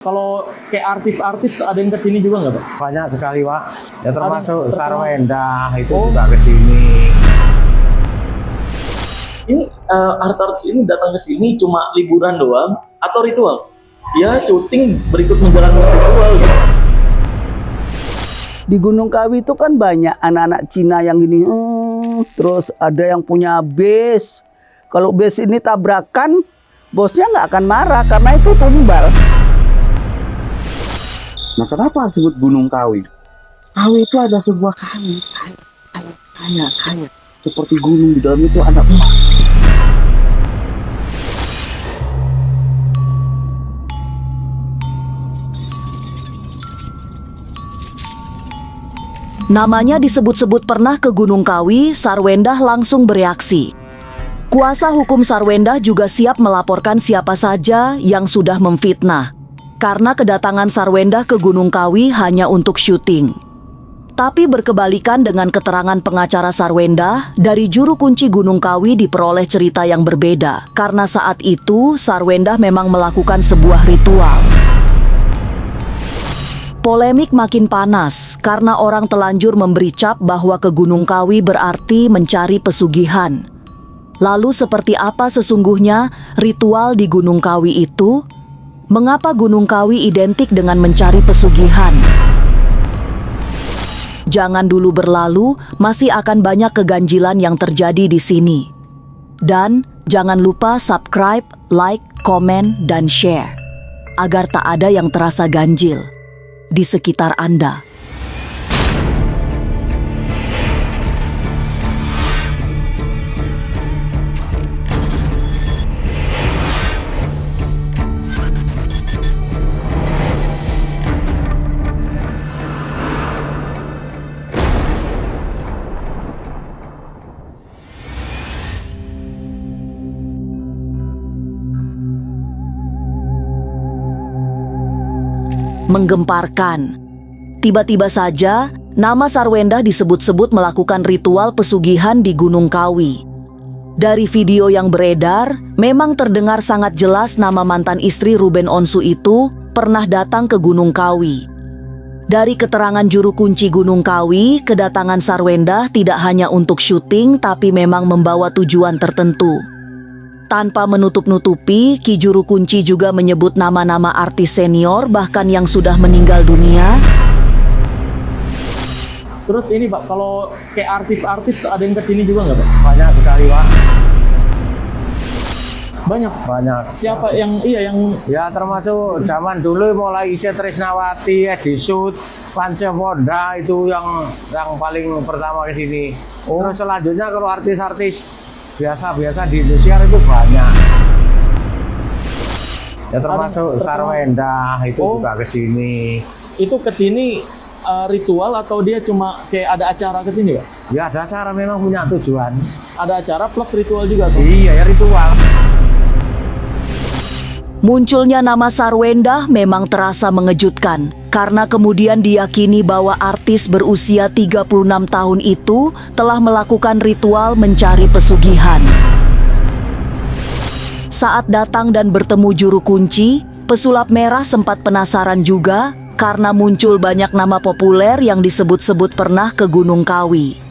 Kalau kayak artis-artis ada yang kesini juga nggak, Pak? Banyak sekali, Pak. Ya termasuk Ada- Sarwenda itu Oh. juga ke sini. Ini artis-artis ini datang ke sini cuma liburan doang atau ritual? Ya syuting berikut menjalankan ritual gitu. Di Gunung Kawi itu kan banyak anak-anak Cina yang gini, terus ada yang punya base. Kalau base ini tabrakan, bosnya nggak akan marah karena itu tumbal. Nah, kenapa disebut Gunung Kawi? Kawi itu ada sebuah kawi, kaya. Seperti gunung, di dalam itu ada emas. Namanya disebut-sebut pernah ke Gunung Kawi, Sarwendah langsung bereaksi. Kuasa hukum Sarwendah juga siap melaporkan siapa saja yang sudah memfitnah. Karena kedatangan Sarwendah ke Gunung Kawi hanya untuk syuting. Tapi berkebalikan dengan keterangan pengacara Sarwendah, dari juru kunci Gunung Kawi diperoleh cerita yang berbeda. Karena saat itu Sarwendah memang melakukan sebuah ritual. Polemik makin panas karena orang telanjur memberi cap bahwa ke Gunung Kawi berarti mencari pesugihan. Lalu seperti apa sesungguhnya ritual di Gunung Kawi itu? Mengapa Gunung Kawi identik dengan mencari pesugihan? Jangan dulu berlalu, masih akan banyak keganjilan yang terjadi di sini. Dan jangan lupa subscribe, like, komen, dan share. Agar tak ada yang terasa ganjil di sekitar Anda. Menggemparkan. Tiba-tiba saja, nama Sarwendah disebut-sebut melakukan ritual pesugihan di Gunung Kawi. Dari video yang beredar, memang terdengar sangat jelas nama mantan istri Ruben Onsu itu pernah datang ke Gunung Kawi. Dari keterangan juru kunci Gunung Kawi, kedatangan Sarwendah tidak hanya untuk syuting tapi memang membawa tujuan tertentu. Tanpa menutup-nutupi, Ki Juru Kunci juga menyebut nama-nama artis senior bahkan yang sudah meninggal dunia. Terus ini, Pak, kalau kayak artis-artis ada yang kesini juga nggak, Pak? Banyak sekali, Pak. Banyak. Siapa yang Ya termasuk zaman dulu mulai Ice Trisnawati, Edi Sud, Panceponda itu yang paling pertama ke sini. Terus selanjutnya kalau artis-artis biasa di Indonesia itu banyak. Ya termasuk Sarwenda itu juga ke sini. itu kesini ritual atau dia cuma kayak ada acara kesini, Pak? Ya ada acara, memang punya tujuan. Ada acara plus ritual juga tuh. Iya, ya ritual. Munculnya nama Sarwendah memang terasa mengejutkan karena kemudian diyakini bahwa artis berusia 36 tahun itu telah melakukan ritual mencari pesugihan. Saat datang dan bertemu juru kunci, pesulap merah sempat penasaran juga karena muncul banyak nama populer yang disebut-sebut pernah ke Gunung Kawi.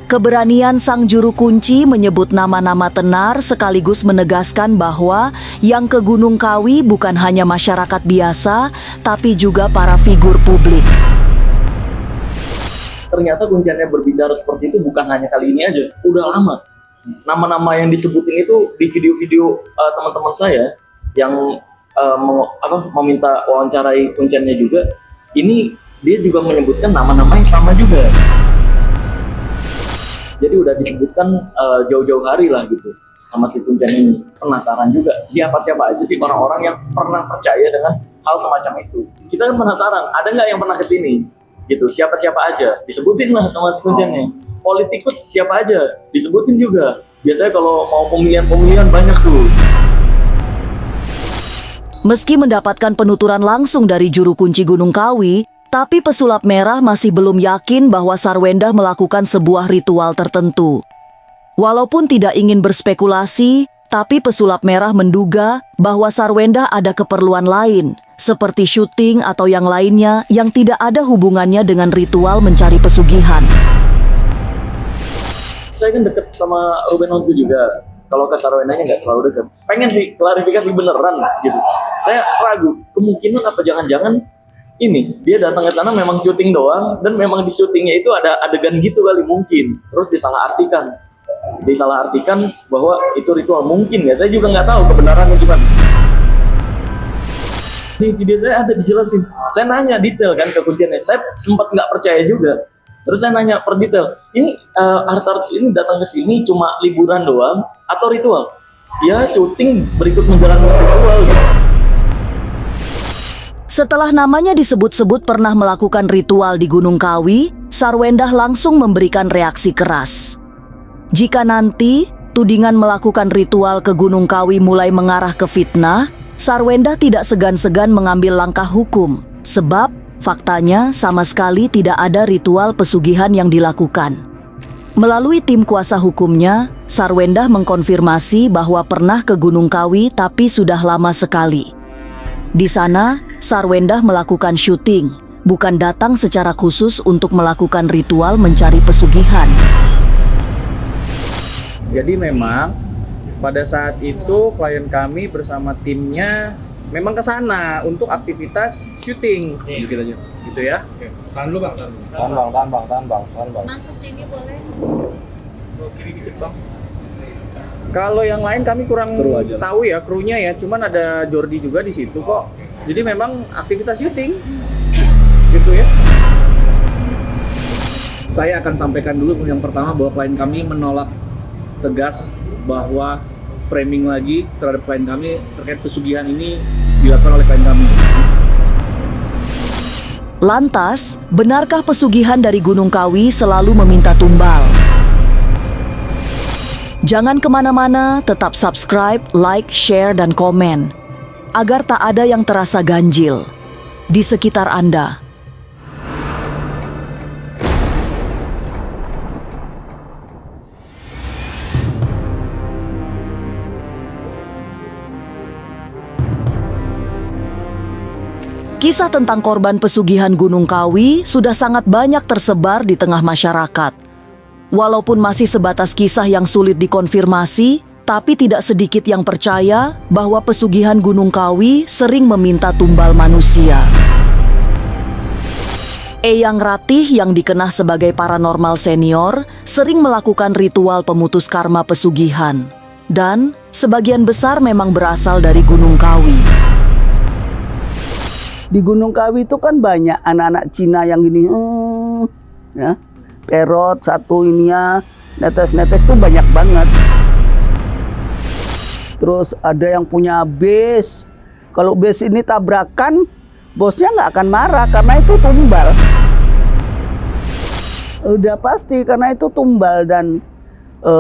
Keberanian sang juru kunci menyebut nama-nama tenar sekaligus menegaskan bahwa yang ke Gunung Kawi bukan hanya masyarakat biasa, tapi juga para figur publik. Ternyata kunciannya berbicara seperti itu bukan hanya kali ini aja, udah lama. Nama-nama yang disebutin itu di video-video teman-teman saya yang meminta wawancarai kunciannya juga. Ini dia juga menyebutkan nama-nama yang sama juga. Jadi udah disebutkan jauh-jauh hari lah gitu sama si kuncian ini. Penasaran juga siapa-siapa aja sih orang-orang yang pernah percaya dengan hal semacam itu. Kita kan penasaran, ada nggak yang pernah kesini gitu, siapa-siapa aja disebutin lah sama si kunciannya. Politikus siapa aja disebutin juga. Biasanya kalau mau pemilihan banyak tuh. Meski mendapatkan penuturan langsung dari juru kunci Gunung Kawi, tapi pesulap merah masih belum yakin bahwa Sarwendah melakukan sebuah ritual tertentu. Walaupun tidak ingin berspekulasi, tapi pesulap merah menduga bahwa Sarwendah ada keperluan lain, seperti syuting atau yang lainnya yang tidak ada hubungannya dengan ritual mencari pesugihan. Saya kan deket sama Ruben Onsu juga. Kalau ke Sarwendanya nggak terlalu deket. Pengen sih klarifikasi beneran gitu. Saya ragu, kemungkinan apa jangan-jangan ini dia datang ke sana memang syuting doang, dan memang di syutingnya itu ada adegan gitu kali mungkin. Terus disalahartikan bahwa itu ritual mungkin ya. Saya juga nggak tahu kebenarannya gimana. Di video saya ada dijelasin. Saya nanya detail kan ke kunciannya. Saya sempat nggak percaya juga. Terus saya nanya per detail. Ini artis-artis ini datang ke sini cuma liburan doang atau ritual? Ya syuting berikut menjalankan ritual. Setelah namanya disebut-sebut pernah melakukan ritual di Gunung Kawi, Sarwendah langsung memberikan reaksi keras. Jika nanti tudingan melakukan ritual ke Gunung Kawi mulai mengarah ke fitnah, Sarwendah tidak segan-segan mengambil langkah hukum, sebab faktanya sama sekali tidak ada ritual pesugihan yang dilakukan. Melalui tim kuasa hukumnya, Sarwendah mengkonfirmasi bahwa pernah ke Gunung Kawi tapi sudah lama sekali. Di sana, Sarwendah melakukan syuting, bukan datang secara khusus untuk melakukan ritual mencari pesugihan. Jadi memang pada saat itu klien kami bersama timnya memang ke sana untuk aktivitas syuting. Gitu aja. Gitu ya. Oke. Tahan dulu, Bang. Tahan, Bang. Bang, kesini boleh? Kiri dikit, Bang. Kalau yang lain kami kurang tahu ya krunya ya, cuman ada Jordi juga di situ kok. Jadi memang aktivitas syuting, gitu ya. Saya akan sampaikan dulu yang pertama bahwa klien kami menolak tegas bahwa framing lagi terhadap klien kami terkait pesugihan ini dilakukan oleh klien kami. Lantas, benarkah pesugihan dari Gunung Kawi selalu meminta tumbal? Jangan kemana-mana, tetap subscribe, like, share, dan komen, agar tak ada yang terasa ganjil di sekitar Anda. Kisah tentang korban pesugihan Gunung Kawi sudah sangat banyak tersebar di tengah masyarakat. Walaupun masih sebatas kisah yang sulit dikonfirmasi, tapi tidak sedikit yang percaya bahwa pesugihan Gunung Kawi sering meminta tumbal manusia. Eyang Ratih yang dikenal sebagai paranormal senior sering melakukan ritual pemutus karma pesugihan. Dan sebagian besar memang berasal dari Gunung Kawi. Di Gunung Kawi itu kan banyak anak-anak Cina yang gini, ya, perot satu ini ya, netes-netes tuh banyak banget. Terus ada yang punya base. Kalau base ini tabrakan, bosnya nggak akan marah karena itu tumbal. Udah pasti karena itu tumbal dan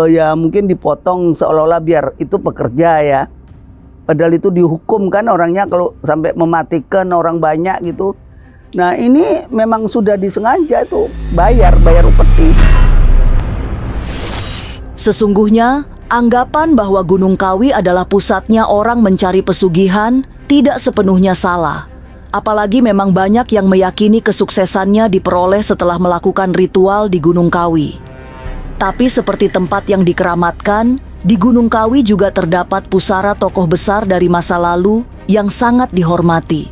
ya mungkin dipotong seolah-olah biar itu pekerja ya. Padahal itu dihukum kan orangnya kalau sampai mematikan orang banyak gitu. Nah ini memang sudah disengaja itu bayar upeti. Sesungguhnya, anggapan bahwa Gunung Kawi adalah pusatnya orang mencari pesugihan tidak sepenuhnya salah. Apalagi memang banyak yang meyakini kesuksesannya diperoleh setelah melakukan ritual di Gunung Kawi. Tapi seperti tempat yang dikeramatkan, di Gunung Kawi juga terdapat pusara tokoh besar dari masa lalu yang sangat dihormati.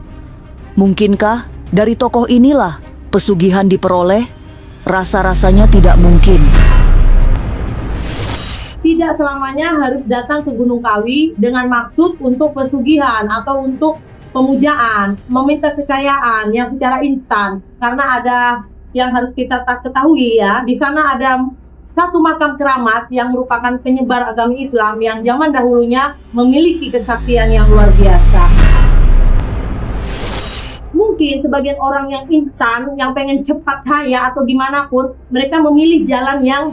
Mungkinkah dari tokoh inilah pesugihan diperoleh? Rasa-rasanya tidak mungkin. Tidak selamanya harus datang ke Gunung Kawi dengan maksud untuk pesugihan atau untuk pemujaan, meminta kekayaan yang secara instan. Karena ada yang harus kita ketahui ya, di sana ada satu makam keramat yang merupakan penyebar agama Islam yang zaman dahulunya memiliki kesaktian yang luar biasa. Mungkin sebagian orang yang instan, yang pengen cepat kaya atau gimana pun, mereka memilih jalan yang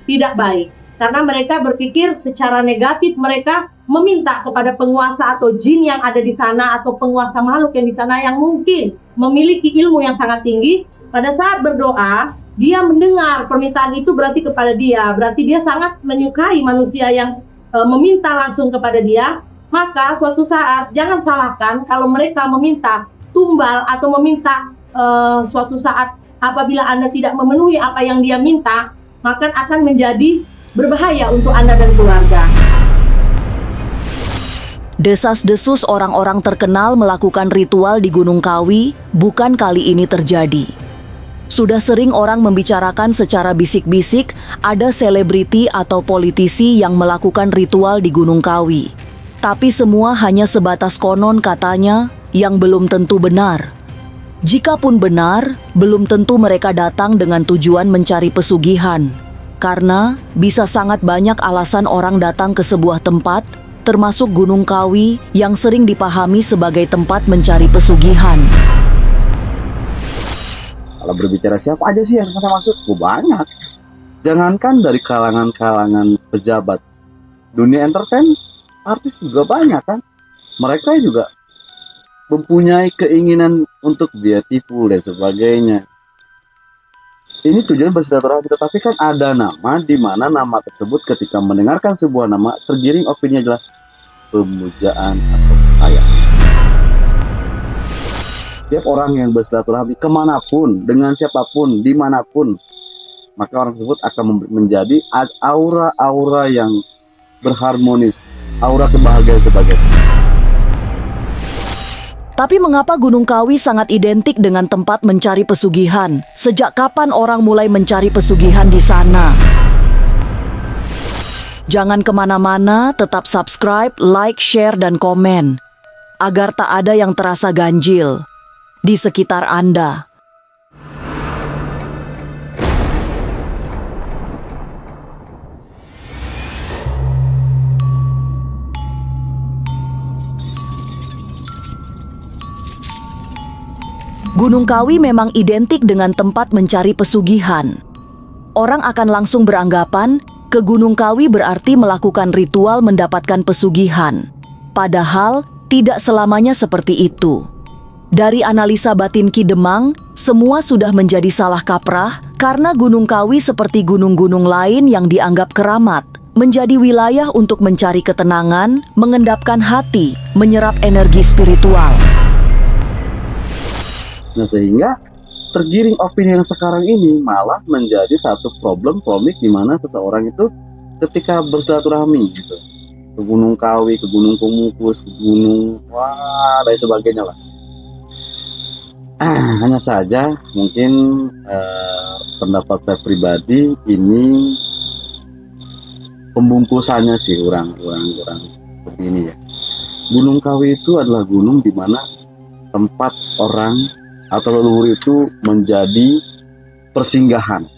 tidak baik. Karena mereka berpikir secara negatif, mereka meminta kepada penguasa atau jin yang ada di sana atau penguasa makhluk yang di sana yang mungkin memiliki ilmu yang sangat tinggi. Pada saat berdoa, dia mendengar permintaan itu berarti kepada dia. Berarti dia sangat menyukai manusia yang meminta langsung kepada dia. maka suatu saat jangan salahkan kalau mereka meminta tumbal atau meminta suatu saat apabila Anda tidak memenuhi apa yang dia minta, maka akan menjadi berbahaya untuk Anda dan keluarga. Desas-desus orang-orang terkenal melakukan ritual di Gunung Kawi bukan kali ini terjadi. Sudah sering orang membicarakan secara bisik-bisik ada selebriti atau politisi yang melakukan ritual di Gunung Kawi. Tapi semua hanya sebatas konon katanya yang belum tentu benar. Jikapun benar, belum tentu mereka datang dengan tujuan mencari pesugihan. Karena bisa sangat banyak alasan orang datang ke sebuah tempat, termasuk Gunung Kawi yang sering dipahami sebagai tempat mencari pesugihan. Kalau berbicara siapa aja sih yang pernah masuk? Banyak. Jangankan dari kalangan-kalangan pejabat, dunia entertain, artis juga banyak kan. Mereka juga mempunyai keinginan untuk dia tipu dan sebagainya. Ini tujuan bersilaturahmi, tetapi kan ada nama di mana nama tersebut ketika mendengarkan sebuah nama tergiring opini adalah pemujaan atau kekayaan. Setiap orang yang bersilaturahmi kemanapun, dengan siapapun, dimanapun, maka orang tersebut akan menjadi aura-aura yang berharmonis, aura kebahagiaan sebagainya. Tapi mengapa Gunung Kawi sangat identik dengan tempat mencari pesugihan? Sejak kapan orang mulai mencari pesugihan di sana? Jangan kemana-mana, tetap subscribe, like, share, dan komen. Agar tak ada yang terasa ganjil di sekitar Anda. Gunung Kawi memang identik dengan tempat mencari pesugihan. Orang akan langsung beranggapan ke Gunung Kawi berarti melakukan ritual mendapatkan pesugihan. Padahal tidak selamanya seperti itu. Dari analisa batin Ki Demang, semua sudah menjadi salah kaprah karena Gunung Kawi seperti gunung-gunung lain yang dianggap keramat, menjadi wilayah untuk mencari ketenangan, mengendapkan hati, menyerap energi spiritual. Nah, sehingga tergiring opini yang sekarang ini malah menjadi satu problem komik di mana seseorang itu ketika bersilaturahmi gitu ke Gunung Kawi, ke Gunung Komukus, ke Gunung dan sebagainya lah. Hanya saja mungkin pendapat saya pribadi ini pembungkusannya sih kurang seperti ini ya. Gunung Kawi itu adalah gunung di mana tempat orang atau leluhur itu menjadi persinggahan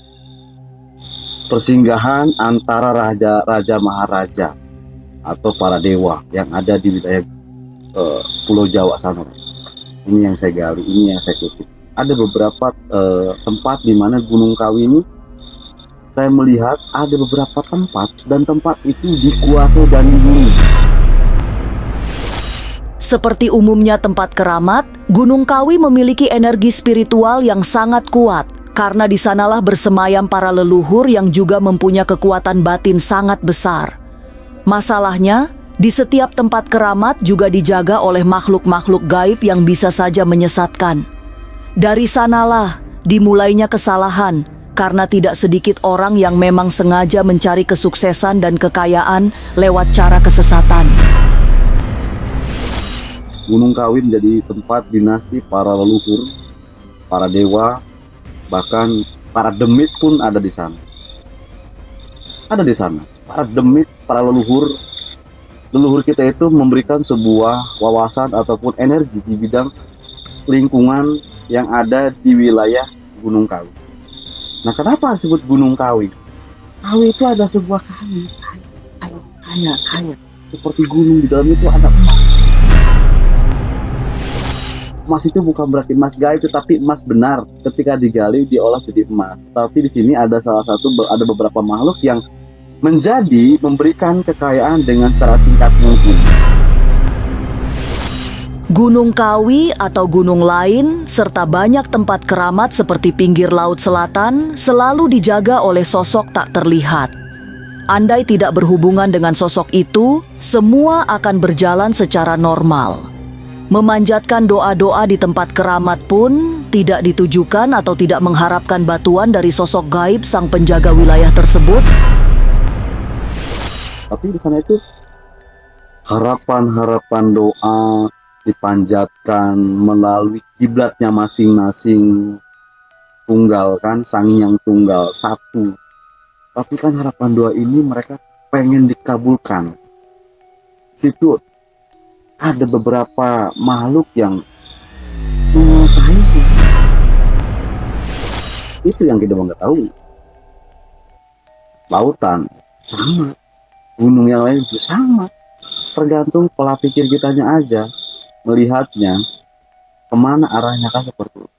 antara raja maharaja atau para dewa yang ada di wilayah Pulau Jawa sana. Ini yang saya gali, ini yang saya kutip. Ada beberapa tempat di mana Gunung Kawi ini saya melihat ada beberapa tempat dan tempat itu dikuasai dan dihuni. Seperti umumnya tempat keramat, Gunung Kawi memiliki energi spiritual yang sangat kuat karena di sanalah bersemayam para leluhur yang juga mempunyai kekuatan batin sangat besar. Masalahnya, di setiap tempat keramat juga dijaga oleh makhluk-makhluk gaib yang bisa saja menyesatkan. Dari sanalah dimulainya kesalahan karena tidak sedikit orang yang memang sengaja mencari kesuksesan dan kekayaan lewat cara kesesatan. Gunung Kawi menjadi tempat dinasti para leluhur, para dewa, bahkan para demit pun ada di sana. Ada di sana. Para demit, para leluhur kita itu memberikan sebuah wawasan ataupun energi di bidang lingkungan yang ada di wilayah Gunung Kawi. Nah, kenapa disebut Gunung Kawi? Kawi itu ada sebuah kaya. Seperti gunung, di dalam itu ada emas. Emas itu bukan berarti emas gaib, tetapi emas benar. Ketika digali diolah jadi emas. Tapi di sini ada ada beberapa makhluk yang memberikan kekayaan dengan secara singkat mungkin. Gunung Kawi atau gunung lain serta banyak tempat keramat seperti pinggir laut selatan selalu dijaga oleh sosok tak terlihat. andai tidak berhubungan dengan sosok itu, semua akan berjalan secara normal. Memanjatkan doa-doa di tempat keramat pun tidak ditujukan atau tidak mengharapkan bantuan dari sosok gaib sang penjaga wilayah tersebut. Tapi di sana itu harapan-harapan doa dipanjatkan melalui kiblatnya masing-masing, tunggal kan, sang yang tunggal satu. Tapi kan harapan doa ini mereka pengen dikabulkan. Itu ada beberapa makhluk yang menguasai itu yang kita nggak tahu. Lautan sama, gunung yang lain juga sama. Tergantung pola pikir kitanya aja melihatnya kemana arahnya kan seperti itu.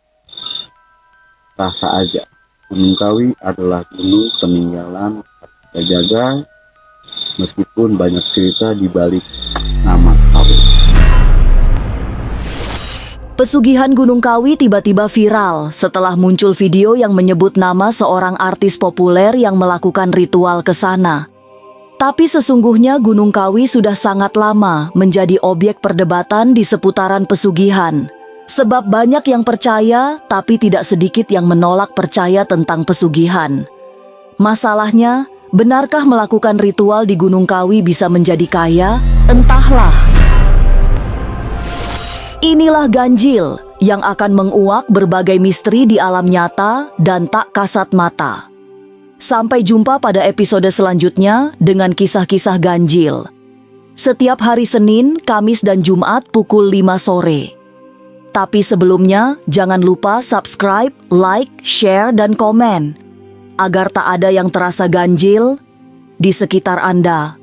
Rasa aja Gunung Kawi adalah gunung peninggalan kita jaga, meskipun banyak cerita di balik nama Kawi. Pesugihan Gunung Kawi tiba-tiba viral setelah muncul video yang menyebut nama seorang artis populer yang melakukan ritual ke sana. Tapi sesungguhnya Gunung Kawi sudah sangat lama menjadi objek perdebatan di seputaran pesugihan. Sebab banyak yang percaya, tapi tidak sedikit yang menolak percaya tentang pesugihan. Masalahnya, benarkah melakukan ritual di Gunung Kawi bisa menjadi kaya? Entahlah. Inilah ganjil yang akan menguak berbagai misteri di alam nyata dan tak kasat mata. Sampai jumpa pada episode selanjutnya dengan kisah-kisah ganjil. Setiap hari Senin, Kamis, dan Jumat pukul 5 sore. Tapi sebelumnya, jangan lupa subscribe, like, share, dan komen. Agar tak ada yang terasa ganjil di sekitar Anda.